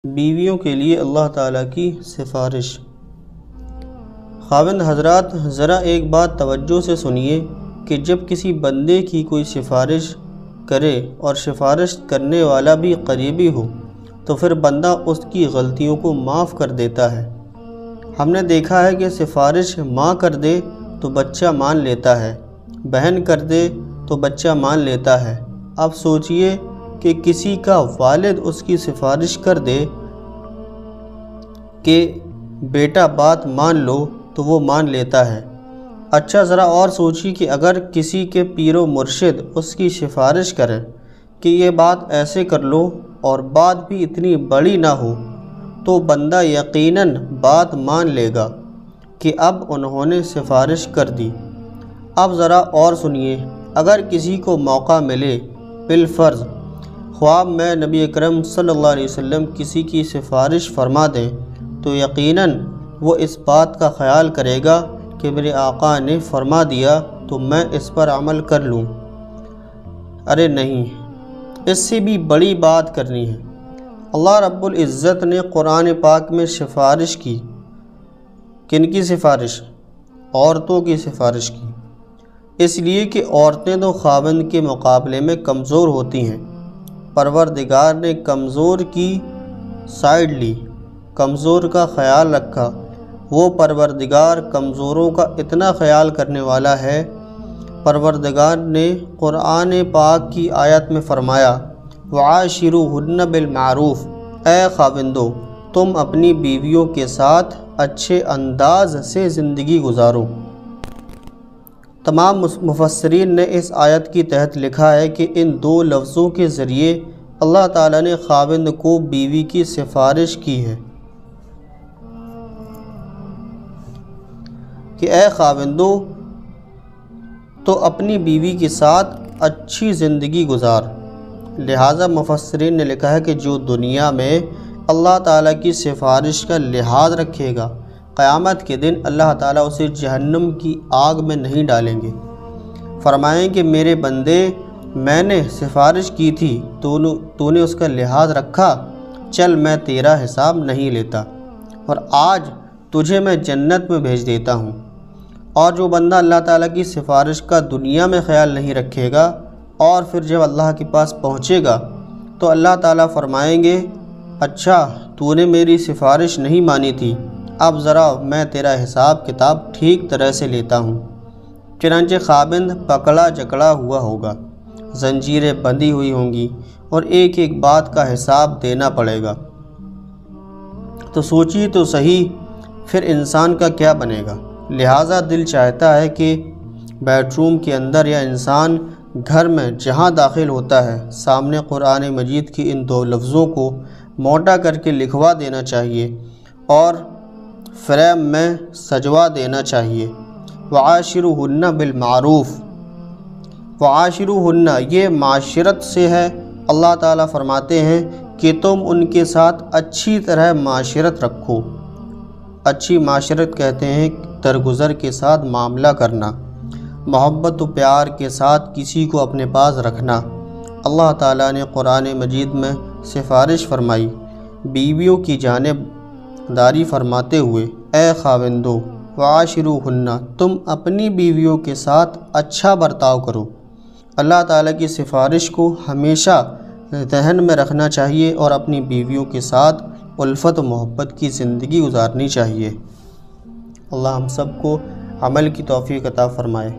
بیویوں کے لیے اللہ تعالیٰ کی سفارش۔ خاوند حضرات ذرا ایک بات توجہ سے سنیے کہ جب کسی بندے کی کوئی سفارش کرے اور سفارش کرنے والا بھی قریبی ہو تو پھر بندہ اس کی غلطیوں کو معاف کر دیتا ہے۔ ہم نے دیکھا ہے کہ سفارش ماں کر دے تو بچہ مان لیتا ہے، بہن کر دے تو بچہ مان لیتا ہے۔ اب سوچئے کہ کسی کا والد اس کی سفارش کر دے کہ بیٹا بات مان لو تو وہ مان لیتا ہے۔ اچھا ذرا اور سوچیے کہ اگر کسی کے پیر و مرشد اس کی سفارش کریں کہ یہ بات ایسے کر لو اور بات بھی اتنی بڑی نہ ہو تو بندہ یقیناً بات مان لے گا کہ اب انہوں نے سفارش کر دی۔ اب ذرا اور سنیے، اگر کسی کو موقع ملے بالفرض خواب میں نبی اکرم صلی اللہ علیہ وسلم کسی کی سفارش فرما دیں تو یقیناً وہ اس بات کا خیال کرے گا کہ میرے آقا نے فرما دیا تو میں اس پر عمل کر لوں۔ ارے نہیں، اس سے بھی بڑی بات کرنی ہے۔ اللہ رب العزت نے قرآن پاک میں سفارش کی۔ کن کی سفارش؟ عورتوں کی سفارش کی، اس لیے کہ عورتیں تو خاوند کے مقابلے میں کمزور ہوتی ہیں۔ پروردگار نے کمزور کی سائیڈ لی، کمزور کا خیال رکھا۔ وہ پروردگار کمزوروں کا اتنا خیال کرنے والا ہے۔ پروردگار نے قرآن پاک کی آیت میں فرمایا وعاشروہن بالمعروف، اے خاوندو تم اپنی بیویوں کے ساتھ اچھے انداز سے زندگی گزارو۔ تمام مفسرین نے اس آیت کی تحت لکھا ہے کہ ان دو لفظوں کے ذریعے اللہ تعالیٰ نے خاوند کو بیوی کی سفارش کی ہے کہ اے خاوندو تو اپنی بیوی کے ساتھ اچھی زندگی گزار۔ لہٰذا مفسرین نے لکھا ہے کہ جو دنیا میں اللہ تعالیٰ کی سفارش کا لحاظ رکھے گا قیامت کے دن اللہ تعالیٰ اسے جہنم کی آگ میں نہیں ڈالیں گے۔ فرمائیں کہ میرے بندے میں نے سفارش کی تھی تو نے اس کا لحاظ رکھا، چل میں تیرا حساب نہیں لیتا اور آج تجھے میں جنت میں بھیج دیتا ہوں۔ اور جو بندہ اللہ تعالیٰ کی سفارش کا دنیا میں خیال نہیں رکھے گا اور پھر جب اللہ کے پاس پہنچے گا تو اللہ تعالیٰ فرمائیں گے اچھا تو نے میری سفارش نہیں مانی تھی، اب ذرا میں تیرا حساب کتاب ٹھیک طرح سے لیتا ہوں۔ چنانچہ خاوند پکڑا جکڑا ہوا ہوگا، زنجیریں بندھی ہوئی ہوں گی اور ایک ایک بات کا حساب دینا پڑے گا۔ تو سوچیے تو صحیح پھر انسان کا کیا بنے گا۔ لہٰذا دل چاہتا ہے کہ بیڈ روم کے اندر یا انسان گھر میں جہاں داخل ہوتا ہے سامنے قرآن مجید کی ان دو لفظوں کو موٹا کر کے لکھوا دینا چاہیے اور فریم میں سجوا دینا چاہیے۔ وعاشروہن بالمعروف، وعاشروہن یہ معاشرت سے ہے۔ اللہ تعالیٰ فرماتے ہیں کہ تم ان کے ساتھ اچھی طرح معاشرت رکھو۔ اچھی معاشرت کہتے ہیں درگزر کے ساتھ معاملہ کرنا، محبت و پیار کے ساتھ کسی کو اپنے پاس رکھنا۔ اللہ تعالیٰ نے قرآن مجید میں سفارش فرمائی بیویوں کی جانب داری فرماتے ہوئے اے خاوندو وعاشروہن تم اپنی بیویوں کے ساتھ اچھا برتاؤ کرو۔ اللہ تعالیٰ کی سفارش کو ہمیشہ ذہن میں رکھنا چاہیے اور اپنی بیویوں کے ساتھ الفت و محبت کی زندگی گزارنی چاہیے۔ اللہ ہم سب کو عمل کی توفیق عطا فرمائے۔